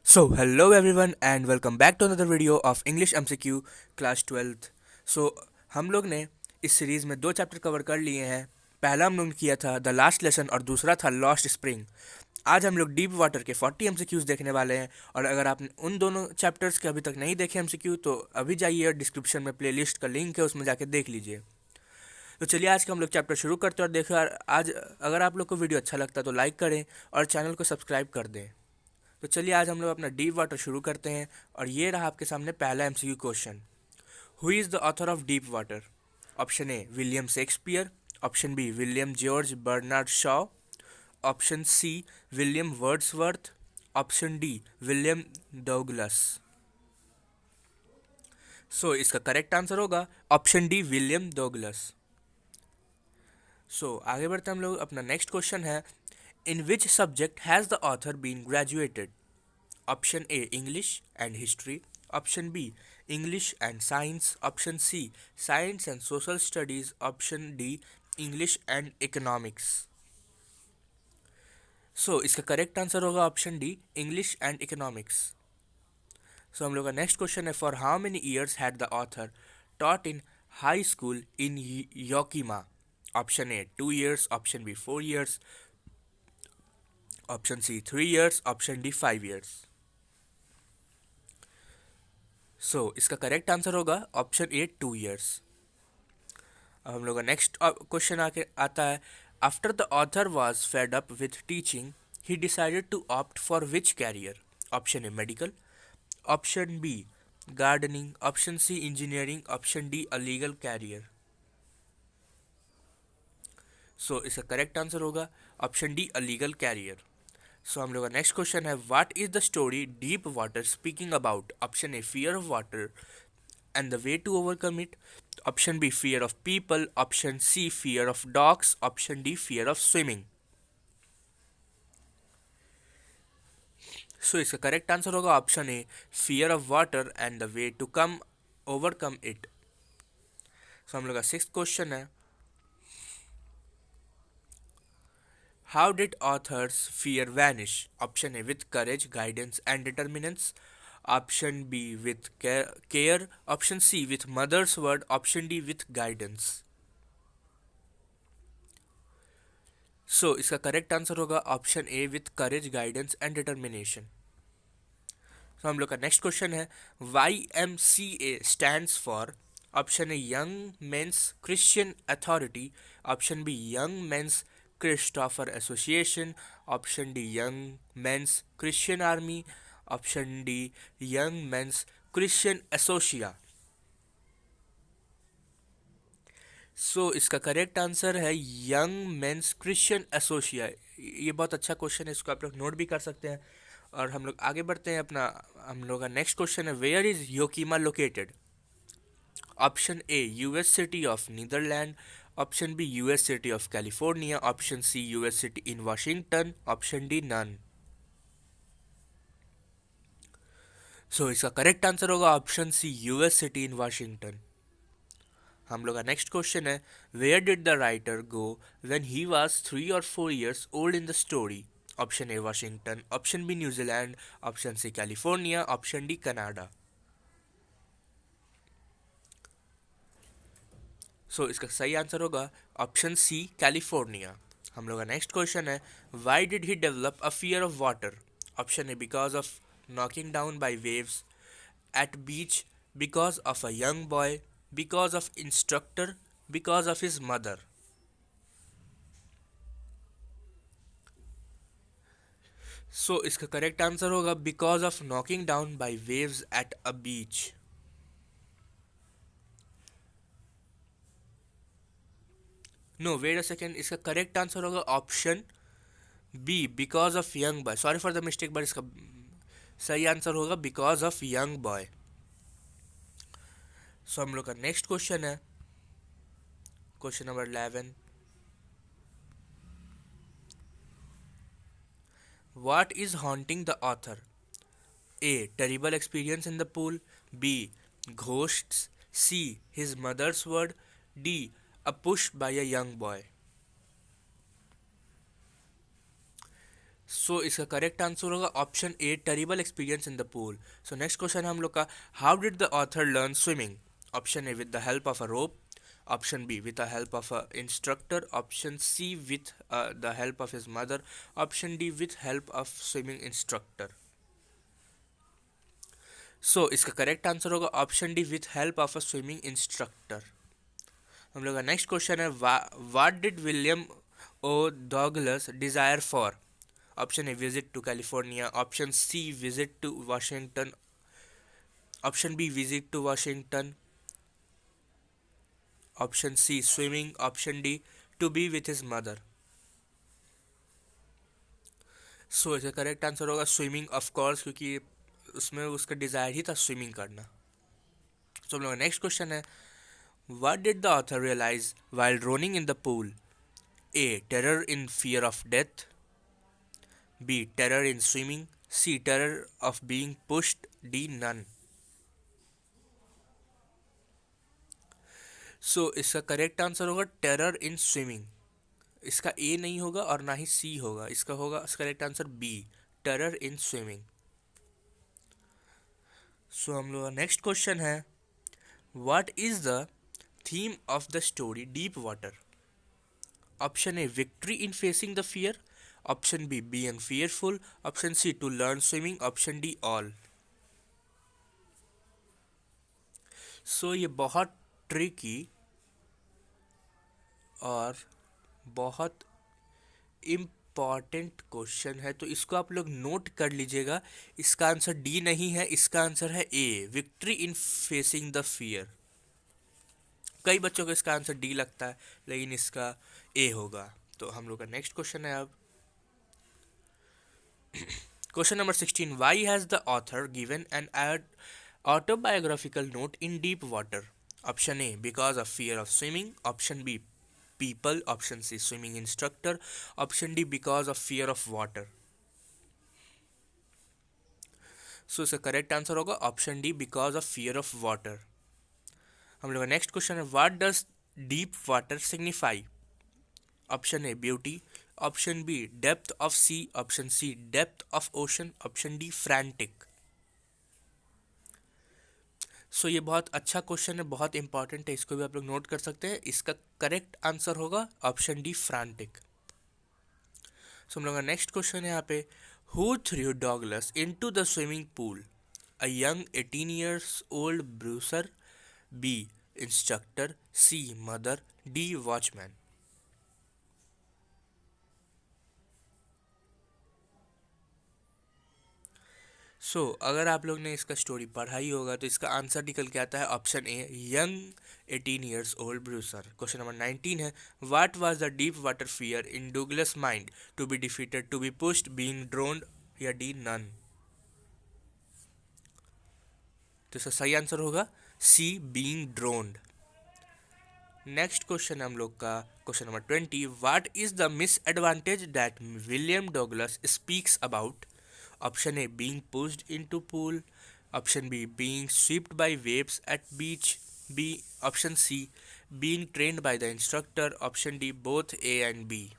So, hello everyone and welcome back to another video of English MCQ class 12th। हम लोग ने इस series में दो चैप्टर कवर कर लिए हैं। पहला हम लोग ने किया था द लास्ट लेसन और दूसरा था लॉस्ट स्प्रिंग। आज हम लोग डीप वाटर के 40 MCQs देखने वाले हैं, और अगर आपने उन दोनों चैप्टर्स के अभी तक नहीं देखे MCQ तो अभी जाइए, डिस्क्रिप्शन में प्लेलिस्ट का लिंक है, उसमें जाके देख लीजिए। तो चलिए आज का हम लोग चैप्टर शुरू करते हैं और देखो यार, आज अगर आप लोग को वीडियो अच्छा लगता है तो लाइक करें और चैनल को सब्सक्राइब कर दें। तो चलिए आज हम लोग अपना डीप वाटर शुरू करते हैं, और ये रहा आपके सामने पहला MCQ question. Who is the author of Deep Water? Option A William Shakespeare, option B William George Bernard Shaw, option C William Wordsworth, option D William Douglas. इसका करेक्ट आंसर होगा ऑप्शन डी विलियम डगलस। आगे बढ़ते हम लोग, अपना next question है, in which subject has the author been graduated? Option A English and history, option B English and science, option C science and social studies, option D English and economics. इसका correct answer होगा option D English and economics. हम लोग का next question है, for how many years had the author taught in high school in Yakima? Option A 2 years, option B 4 years, option C 3 years, option D 5 years। इसका correct answer होगा option A 2 years। अब हम लोग का next question आके आता है, after the author was fed up with teaching he decided to opt for which career? Option A medical, option B gardening, option C engineering, option D a legal career. इसका correct answer होगा option D a legal career. हम लोग का next question है, what is the story deep water speaking about? Option A fear of water and the way to overcome it, option B fear of people, option C fear of dogs, option D fear of swimming। इसका correct answer होगा option A fear of water and the way to come overcome it. हम लोग का sixth question है, how did authors fear vanish? Option A with courage guidance and determinance, option B with care, option C with mother's word, option D with guidance. इसका correct answer होगा option A with courage guidance and determination. हम लोग का next question है, YMCA stands for? Option A young men's Christian authority, option B young men's Christopher association, option D young men's Christian army, option D young men's Christian association. इसका correct answer है young men's Christian association. ये बहुत अच्छा question है, इसको आप लोग note भी कर सकते हैं। और हम लोग आगे बढ़ते हैं, अपना हम लोग का नेक्स्ट क्वेश्चन है, where is Yakima located? Option A US city of Netherland, option B US city of California, option C US city in Washington, option D none. इसका करेक्ट आंसर होगा option C US city in Washington. हम लोग का next question है, where did the writer go when he was 3 or 4 years old in the story? Option A Washington, option B New Zealand, option C California, option D Canada. इसका सही answer होगा option C California. हम लोग का next question है, why did he develop a fear of water? Option A because of knocking down by waves at beach, because of a young boy, because of instructor, because of his mother. इसका correct answer होगा because of knocking down by waves at a beach. No wait a second, इसका correct answer होगा option B because of young boy. Sorry for the mistake, but इसका सही answer होगा because of young boy. हम लोग का next question है, question number 11, what is haunting the author? A. Terrible experience in the pool. B. Ghosts. C. His mother's word. D. A push by a young boy. So इसका correct answer होगा option A, terrible experience in the pool. So next question है हम लोग का, how did the author learn swimming? Option A with the help of a rope, option B with the help of a instructor, option C with the help of his mother, option D with help of swimming instructor. So इसका correct answer होगा option D, with help of a swimming instructor. हम लोग का next question है, what did William O Douglas desire for? Option A visit to California, option C visit to Washington, option B visit to Washington, option C swimming, option D to be with his mother. So इसका correct answer होगा swimming, of course, क्योंकि उसमें उसका Dzire ही था swimming करना। तो हम लोग का नेक्स्ट क्वेश्चन है, what did the author realise while droning in the pool? A. Terror in fear of death. B. Terror in swimming. C. Terror of being pushed. D. None. सो इसका correct answer होगा terror in swimming. इसका ए नहीं होगा और ना ही सी होगा, इसका होगा correct answer B, terror in swimming. So हम लोग का नेक्स्ट क्वेश्चन है, what is the theme of the story deep Water? Option A victory in facing the fear, option B being fearful, option C to learn swimming, option D all. So ये बहुत tricky और बहुत important question है, तो इसको आप लोग note कर लीजिएगा। इसका आंसर डी नहीं है, इसका आंसर है A, victory in facing the fear. कई बच्चों को इसका आंसर डी लगता है, लेकिन इसका ए होगा। तो हम लोग का नेक्स्ट क्वेश्चन है अब, question number 16, why has the author given an autobiographical note in deep water? Option A, because of fear of swimming, option B, people, option C, swimming instructor, option D, because of fear of water. So इसका correct answer होगा option D, because of fear of water. हम लोग का next question है, what does Deep Water signify? Option A beauty, option B depth of sea, option C depth of ocean, option D frantic. So ये बहुत अच्छा question है, बहुत important है, इसको भी आप लोग नोट कर सकते हैं। इसका करेक्ट आंसर होगा ऑप्शन डी, फ्रैंटिक। सो हम लोग का नेक्स्ट क्वेश्चन है यहाँ पे, who threw Douglas into the swimming pool? A young 18 years old bruiser, B instructor, C mother, D watchman. So अगर आप लोग ने इसका स्टोरी पढ़ा ही होगा तो इसका आंसर निकल के आता है option A, young 18 years old bruiser. Question number 19 है, what was the deep water fear in Douglas mind? To be defeated, to be pushed, being drowned, या डी नन। तो इसका सही आंसर होगा C, being drowned. Next question हम लोग का question number 20, what is the misadvantage that William Douglas speaks about? Option A being pushed into pool, option B being swept bye waves at beach, B option C being trained by the instructor, option D both A and B.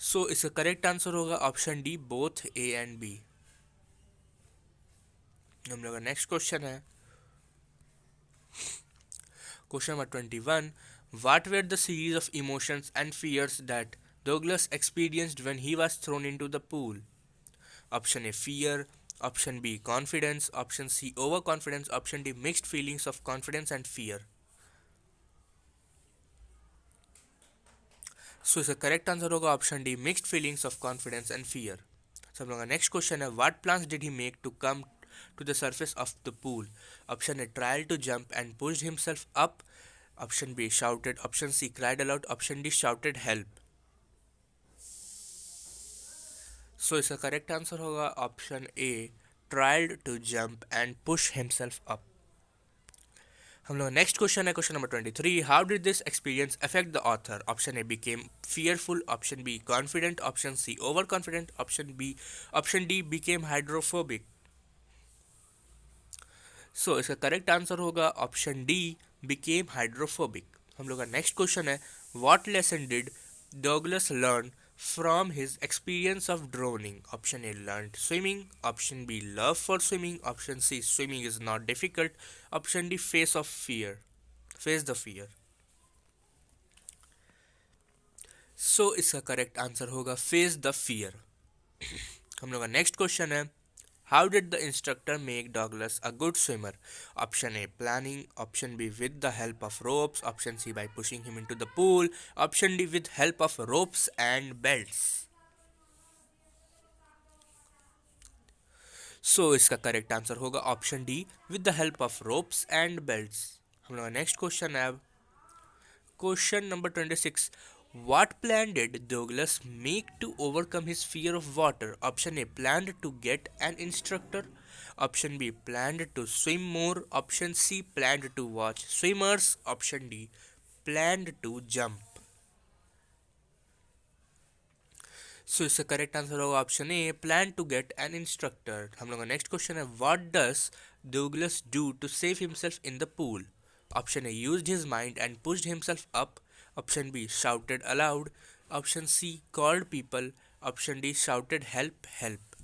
So इसका correct answer होगा option D, both A and B. हम लोग का next question है question number 21, what were the series of emotions and fears that Douglas experienced when he was thrown into the pool? Option A fear, option B confidence, option C overconfidence, option D mixed feelings of confidence and fear. So इसका correct answer होगा option D, mixed feelings of confidence and fear. सब लोगों का next question है, what plans did he make to come to the surface of the pool? Option A tried to jump and pushed himself up, option B shouted, option C cried aloud, option D shouted help. So इसका correct answer होगा option A, tried to jump and push himself up. हम लोग next question है question number 23, how did this experience affect the author? Option A became fearful, option B confident, option C over confident, option D became hydrophobic. So इसका correct answer होगा option D, became hydrophobic. हम लोग का next question है, what lesson did Douglas learned from his experience of drowning? Option A, learned swimming. Option B, love for swimming. Option C, swimming is not difficult. Option D, face the fear. So इसका correct answer होगा face the fear. हम लोग का next question है, how did the instructor make Douglas a good swimmer? Option A, planning. Option B, with the help of ropes. Option C, by pushing him into the pool. Option D, with help of ropes and belts. So इसका correct answer होगा option D, with the help of ropes and belts. हम लोग का next question है अब question number 26, what plan did Douglas make to overcome his fear of water? Option A, planned to get an instructor. Option B, planned to swim more. Option C, planned to watch swimmers. Option D, planned to jump. So इसका correct answer होगा option A, plan to get an instructor. हम लोग का next question है, what does Douglas do to save himself in the pool? Option A, used his mind and pushed himself up. Option B, shouted aloud. Option C, called people. Option D, shouted help help.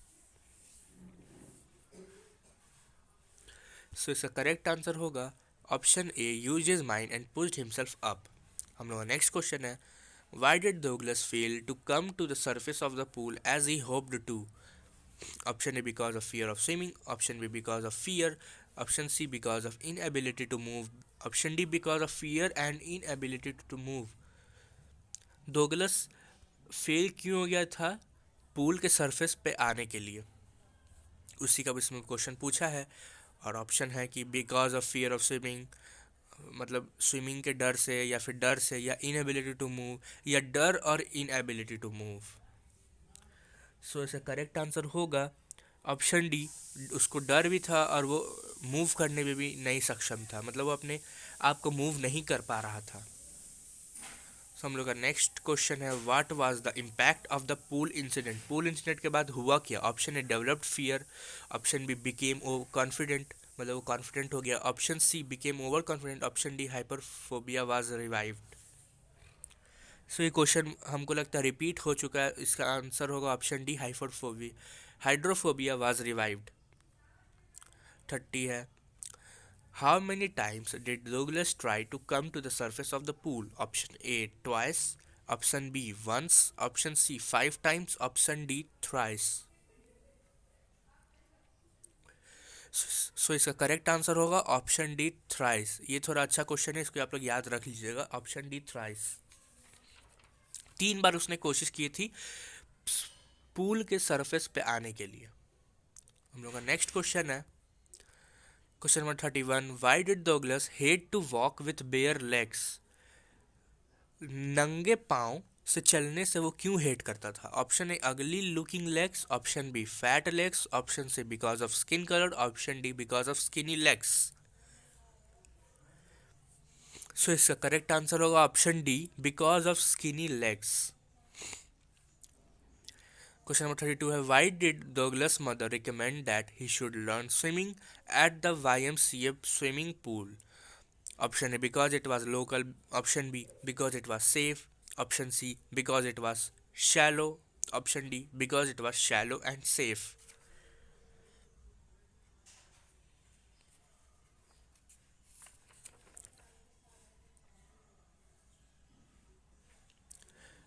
So इसका correct answer होगा option A, used his mind and pushed himself up. हम लोग का next question है, why did Douglas fail to come to the surface of the pool as he hoped to? Option A, because of fear of swimming. Option B, because of fear. Option C, because of inability to move. Option D, because of fear and inability to move. Douglas fail क्यों हो गया था pool के surface पे आने के लिए, उसी का इसमें क्वेश्चन पूछा है। और ऑप्शन है कि because of fear of swimming, मतलब स्विमिंग के डर से, या फिर डर से, या इनएबिलिटी टू मूव, या डर और इनएबिलिटी टू मूव। सो इसका करेक्ट आंसर होगा ऑप्शन डी, उसको डर भी था और वो मूव करने में भी नहीं सक्षम था, मतलब वो अपने आप को मूव नहीं कर पा रहा था। सो हम लोग का नेक्स्ट क्वेश्चन है, what was the impact of the pool incident? Pool incident के बाद हुआ क्या? Option A, developed fear. Option B, became oh confident, मतलब वो कॉन्फिडेंट हो गया। Option C, became over confident. Option D, hyperphobia was revived. So ये question हमको लगता है रिपीट हो चुका है, इसका आंसर होगा option D, hydrophobia was revived. 30 है, how many times did Douglas try to come to the surface of the pool? Option A, twice. Option B, once. Option C, 5 times. Option D, thrice. So इसका correct answer होगा option D, thrice. ये थोड़ा अच्छा question है, इसको आप लोग याद रख लीजिएगा, ऑप्शन डी, थ्राइस। 3 बार उसने कोशिश की थी पूल के सरफेस पे आने के लिए। हम लोग का नेक्स्ट क्वेश्चन है question number 31, why did Douglas hate to walk with bare legs? नंगे पाँव से चलने से वो क्यों हेट करता था? Option A, ugly looking legs. Option B, fat legs. Option C, because of skin colour. Option D, because of skinny legs. So इसका करेक्ट आंसर होगा option D, because of skinny legs. Question number 32 है, why did Douglas mother recommend that he should learn swimming at the YMCA swimming pool? Option A, because it was local. Option B, because it was safe. Option C, because it was shallow. Option D, because it was shallow and safe.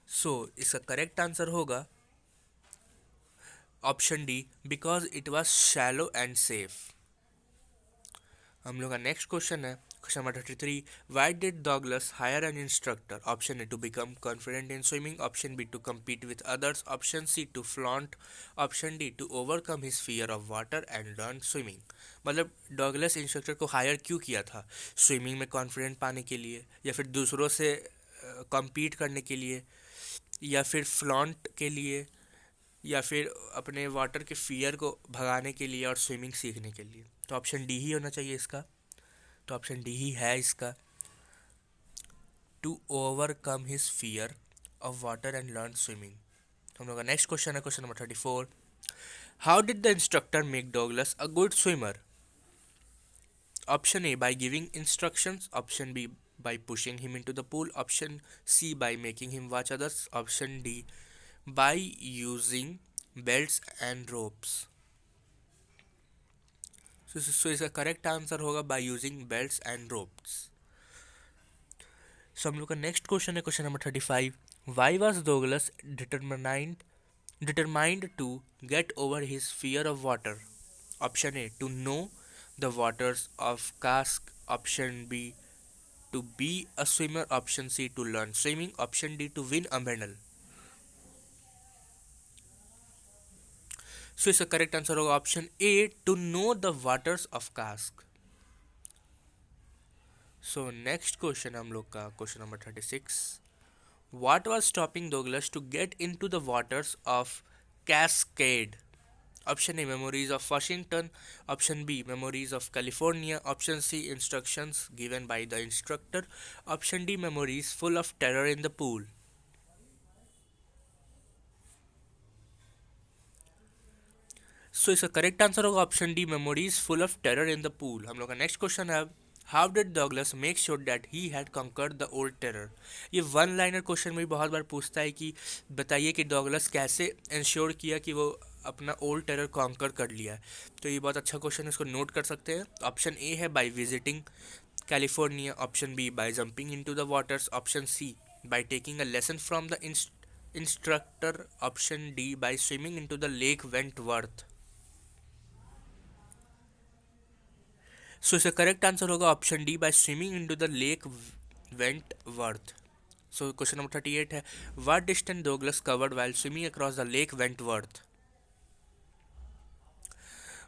So इसका correct answer होगा option D, because it was shallow and safe. हम लोग का next question है question number 33, why did Douglas hire an instructor? Option A, to become confident in swimming. Option B, to compete with others. Option C, to flaunt. Option D, to overcome his fear of water and learn swimming. मतलब Douglas instructor को hire क्यों किया था? Swimming में confident पाने के लिए, या फिर दूसरों से compete करने के लिए, या फिर फ्लॉन्ट के लिए, या फिर अपने वाटर के फियर को भगाने के लिए, और स्विमिंग सीखने के लिए। तो ऑप्शन डी ही होना चाहिए इसका, तो ऑप्शन डी ही है इसका, to overcome his fear of water and learn swimming. हम लोग का नेक्स्ट क्वेश्चन है question number 34, how did the instructor make Douglas a good swimmer? Option A, by giving instructions. Option B, by pushing him into the pool. Option C, by making him watch others. Option D, by using belts and ropes. So इसका correct answer होगा by using belts and ropes. So हम लोग का next question है question number 35. Why was Douglas determined to get over his fear of water. Option A, to know the waters of cask. Option B, to be a swimmer. Option C, to learn swimming. Option D, to win a medal. So इसका correct answer होगा option A, to know the waters of cask. So next question हम लोग का question number 36. What was stopping Douglas to get into the waters of Cascade? Option A, memories of Washington. Option B, memories of California. Option C, instructions given by the instructor. Option D, memories full of terror in the pool. So इसका correct answer होगा option D, memories full of terror in the pool. हम लोग का next question है, how did Douglas make sure that he had conquered the old terror. ये one liner question में भी बहुत बार पूछता है कि बताइए कि डॉगलस कैसे इंश्योर किया कि वो अपना ओल्ड टेरर कॉन्कर कर लिया है. तो ये बहुत अच्छा क्वेश्चन है, इसको नोट कर सकते हैं. ऑप्शन ए है by visiting California. Option B, by jumping into the waters. Option C, by taking a lesson from the instructor. Option D, by swimming into the lake Wentworth. So इसका correct answer होगा option D, by swimming into the lake Wentworth. So question number 38 है, what distance Douglas covered while swimming across the lake Wentworth.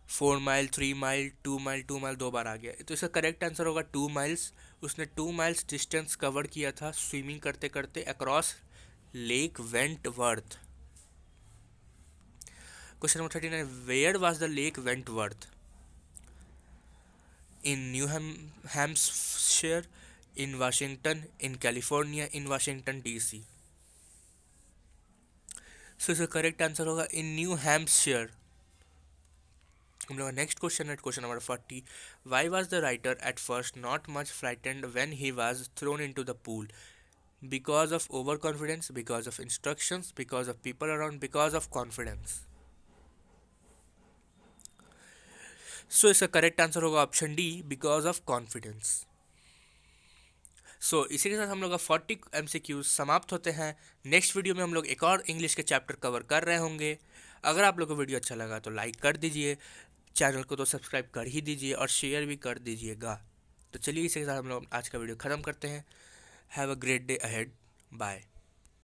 4 mile, 3 mile, 2 mile. 2 mile दो बार आ गया, तो इसका correct answer होगा 2 miles. उसने 2 माइल्स डिस्टेंस कवर किया था स्विमिंग करते करते across lake Wentworth. Question number 39, where was the lake Wentworth. In New Hampshire, in Washington, in California, in Washington DC. सो इसका करेक्ट आंसर होगा इन न्यू हैम्पशायर. हम लोग का नेक्स्ट क्वेश्चन है question number 40. Why was the writer at first not much frightened when he was thrown into the pool. Because of over confidence, because of instructions, because of people around, because of confidence. So इसका correct answer होगा option D, because of confidence. So इसी के साथ हम लोग का 40 MCQs समाप्त होते हैं. नेक्स्ट वीडियो में हम लोग एक और इंग्लिश के चैप्टर कवर कर रहे होंगे. अगर आप लोग को वीडियो अच्छा लगा तो लाइक कर दीजिए, चैनल को तो सब्सक्राइब कर ही दीजिए और शेयर भी कर दीजिएगा. तो चलिए इसी के साथ हम लोग आज का वीडियो ख़त्म करते हैं. Have a great day ahead. Bye.